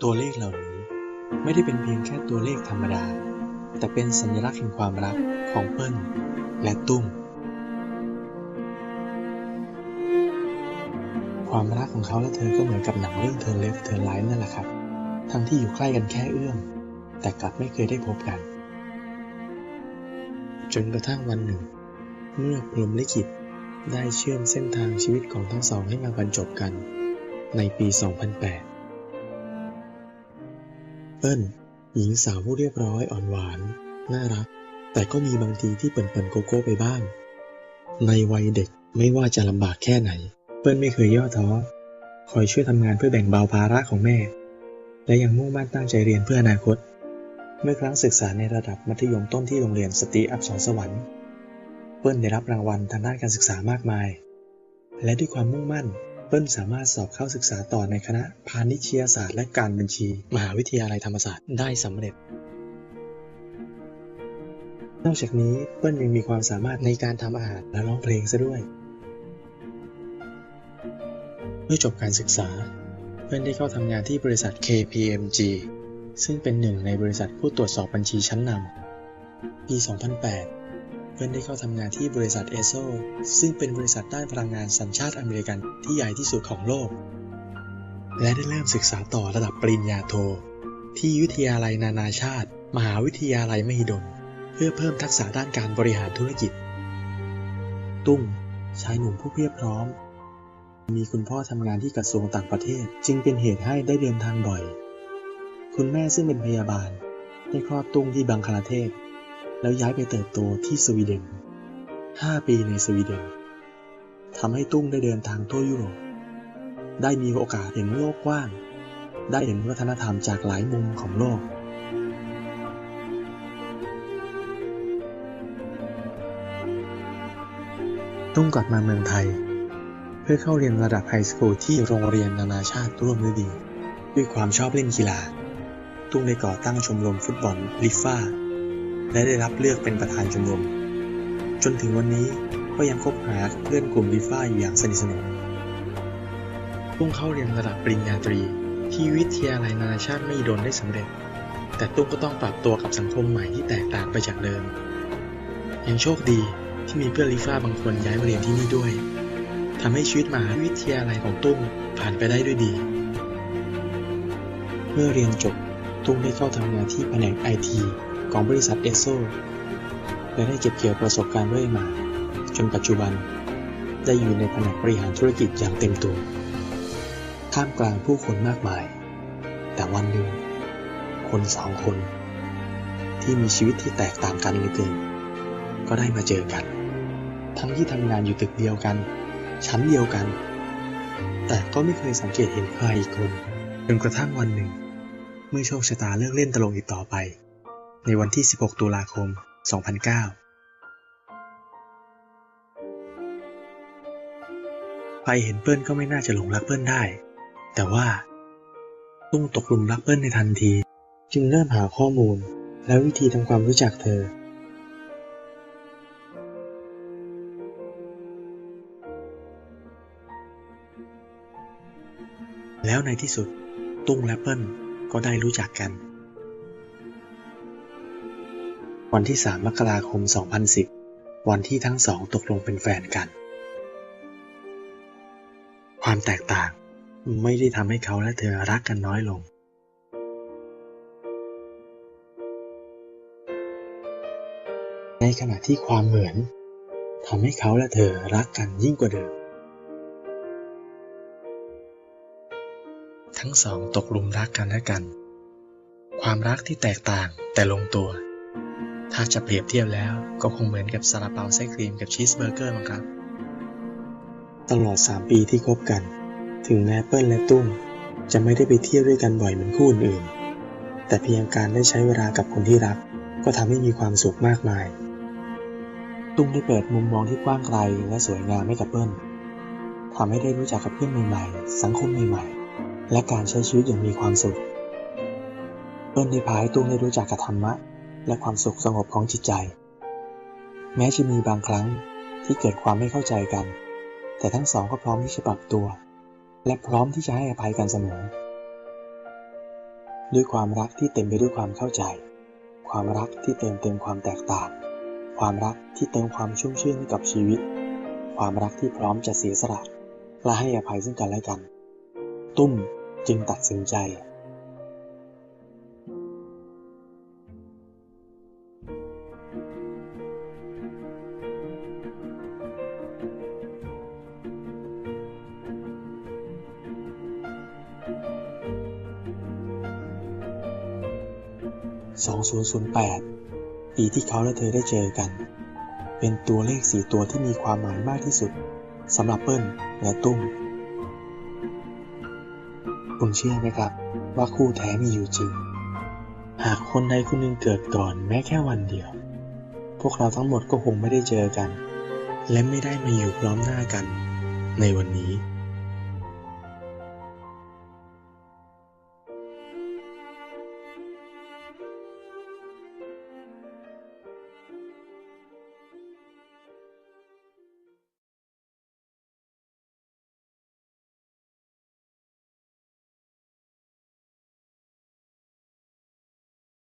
ตัวเลขเหล่านี้ไม่ได้เป็นเพียงแค่ตัวเลขธรรมดาแต่เป็นสัญลักษณ์แห่งความรักของเปิ้ลและตุ้มความรักของเขาและเธอก็เหมือนกับหนังเรื่อง Turn Left Turn Right นั่นแหละครับทั้งที่อยู่ใกล้กันแค่เอื้อมแต่กลับไม่เคยได้พบกันจนกระทั่งวันหนึ่งเมื่อพรหมลิขิตได้เชื่อมเส้นทางชีวิตของทั้งสองให้มาบรรจบกันในปี 2008 เปิ้ลหญิงสาวผู้เรียบร้อยอ่อนหวานน่ารักแต่ก็มีบางทีที่เปิ่นๆโกโก้ไปบ้างในวัยเด็กไม่ว่าจะลำบากแค่ไหนเปิ้ลไม่เคยย่อท้อคอยช่วยทำงานเพื่อแบ่งเบาภาระของแม่และยังมุ่งมั่นตั้งใจเรียนเพื่ออนาคตเมื่อครั้งศึกษาในระดับมัธยมต้นที่โรงเรียนสตรีอัปสรสวรรค์เปิ้ลได้รับรางวัลทางด้านการศึกษามากมายและด้วยความมุ่งมั่นเปิ้ลสามารถสอบเข้าศึกษาต่อในคณะพาณิชยศาสตร์และการบัญชีมหาวิทยาลัยธรรมศาสตร์ได้สำเร็จนอกจากนี้เปิ้ลยังมีความสามารถในการทำอาหารและร้องเพลงซะด้วยเมื่อจบการศึกษาเปิ้ลได้เข้าทำงานที่บริษัท KPMG ซึ่งเป็นหนึ่งในบริษัทผู้ตรวจสอบบัญชีชั้นนำปี 2008 เปิ้ลได้เข้าทำงานที่บริษัท ESSO ซึ่งเป็นบริษัทด้านพลังงานสัญชาติอเมริกันที่ใหญ่ที่สุดของโลกและได้เริ่มศึกษาต่อระดับปริญญาโทที่วิทยาลัยนานาชาติมหาวิทยาลัยมหิดลเพื่อเพิ่มทักษะด้านการบริหารธุรกิจตุ้มชายหนุ่มผู้เพียบพร้อมมีคุณพ่อทำงานที่กระทรวงต่างประเทศจึงเป็นเหตุให้ได้เดินทางบ่อยคุณแม่ซึ่งเป็นพยาบาลได้คลอดตุ้มที่บังคลาเทศแล้วย้ายไปเติบโตที่สวีเดน5 ปีในสวีเดนทำให้ตุ้มได้เดินทางทั่วยุโรปได้มีโอกาสเห็นโลกกว้างได้เห็นวัฒนธรรมจากหลายมุมของโลกตุ้มกลับมาเมืองไทยเพื่อเข้าเรียนระดับไฮสคูลที่โรงเรียนนานาชาติร่วมฤดีด้วยความชอบเล่นกีฬาตุ้มได้ก่อตั้งชมรมฟุตบอลลิฟ่าและได้รับเลือกเป็นประธานชมรมจนถึงวันนี้ก็ยังคบหาเพื่อนกลุ่มลิฟ่าอยู่อย่างสนิทสนมตุ้มเข้าเรียนระดับปริญญาตรีที่วิทยาลัยนานาชาติมหิดลได้สำเร็จแต่ตุ้มก็ต้องปรับตัวกับสังคมใหม่ที่แตกต่างไปจากเดิมยังโชคดีที่มีเพื่อนลิฟ่าบางคนย้ายมาเรียนที่นี่ด้วยทำให้ชีวิตมหาวิทยาลัยของตุ้มผ่านไปได้ด้วยดีเมื่อเรียนจบตุ้มได้เข้าทำงานที่แผนก IT ของบริษัท ESSO และได้เก็บเกี่ยวประสบการณ์เรื่อยมาจนปัจจุบันได้อยู่ในแผนกบริหารธุรกิจอย่างเต็มตัวท่ามกลางผู้คนมากมายแต่วันหนึ่งคน2 คนที่มีชีวิตที่แตกต่างกันเหลือเกินก็ได้มาเจอกันทั้งที่ทำงานอยู่ตึกเดียวกันชั้นเดียวกันแต่ก็ไม่เคยสังเกตเห็นใครอีกคนจนกระทั่งวันหนึ่งเมื่อโชคชะตาเลิกเล่นตลกอีกต่อไปในวันที่16 ตุลาคม 2009ใครเห็นเปิ้ลก็ไม่น่าจะหลงรักเปิ้ลได้แต่ว่าตุ้มตกหลุมรักเปิ้ลในทันทีจึงเริ่มหาข้อมูลและวิธีทำความรู้จักเธอแล้วในที่สุดตุ้มและเปิ้ลก็ได้รู้จักกันวันที่3 มกราคม 2010วันที่ทั้งสองตกลงเป็นแฟนกันความแตกต่างไม่ได้ทำให้เขาและเธอรักกันน้อยลงในขณะที่ความเหมือนทำให้เขาและเธอรักกันยิ่งกว่าเดิมทั้งสองตกหลุมรักกันและกันความรักที่แตกต่างแต่ลงตัวถ้าจะเปรียบเทียบแล้วก็คงเหมือนกับซาลาเปาไส้ครีมกับชีสเบอร์เกอร์มั้งครับตลอด3 ปีที่คบกันถึงแม้เปิ้ลและตุ้มจะไม่ได้ไปเที่ยวด้วยกันบ่อยเหมือนคู่อื่นๆแต่เพียงการได้ใช้เวลากับคนที่รักก็ทำให้มีความสุขมากมายตุ้มได้เปิดมุมมองที่กว้างไกลและสวยงามให้กับเปิ้ลทำให้ได้รู้จักกับเพื่อนใหม่ๆสังคมใหม่ๆและการใช้ชีวิตอย่างมีความสุขเปิ้ลได้พาให้ตุ้มได้รู้จักกับธรรมะและความสุขสงบของจิตใจแม้จะมีบางครั้งที่เกิดความไม่เข้าใจกันแต่ทั้งสองก็พร้อมที่จะปรับตัวและพร้อมที่จะให้อภัยกันเสมอ ด้วยความรักที่เต็มไปด้วยความเข้าใจความรักที่เติมเต็มความแตกต่างความรักที่เติมความชุ่มชื่นให้กับชีวิตความรักที่พร้อมจะเสียสละและให้อภัยซึ่งกันและกันตุ้มจึงตัดสินใจ2008 ปีที่เขาและเธอได้เจอกันเป็นตัวเลข4ตัวที่มีความหมายมากที่สุดสำหรับเปิ้ลและตุ้มคุณเชื่อไหมครับว่าคู่แท้มีอยู่จริงหากคนใดคนหนึ่งเกิดก่อนแม้แค่วันเดียวพวกเราทั้งหมดก็คงไม่ได้เจอกันและไม่ได้มาอยู่พร้อมหน้ากันในวันนี้